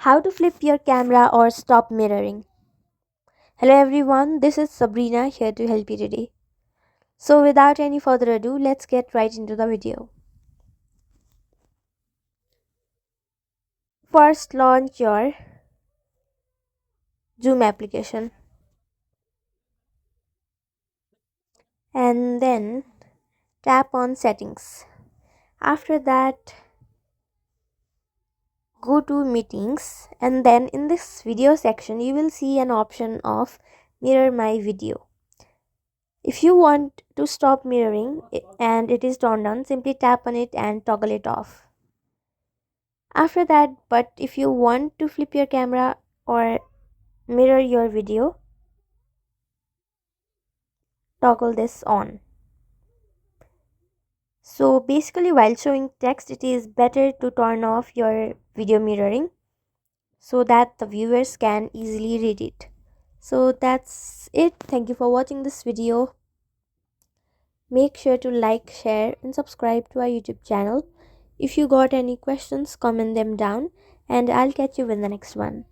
How to flip your camera or stop mirroring. Hello everyone, this is Sabrina here to help you today. So without any further ado, let's get right into the video. First, launch your Zoom application and then tap on settings. After that, go to meetings and then in this video section you will see an option of mirror my video. If you want to stop mirroring and it is turned on, simply tap on it and toggle it off. After that, but if you want to flip your camera or mirror your video, toggle this on. So basically, while showing text, it is better to turn off your video mirroring so that the viewers can easily read it. So that's it. Thank you for watching this video. Make sure to like, share and subscribe to our YouTube channel. If you got any questions, comment them down and I'll catch you in the next one.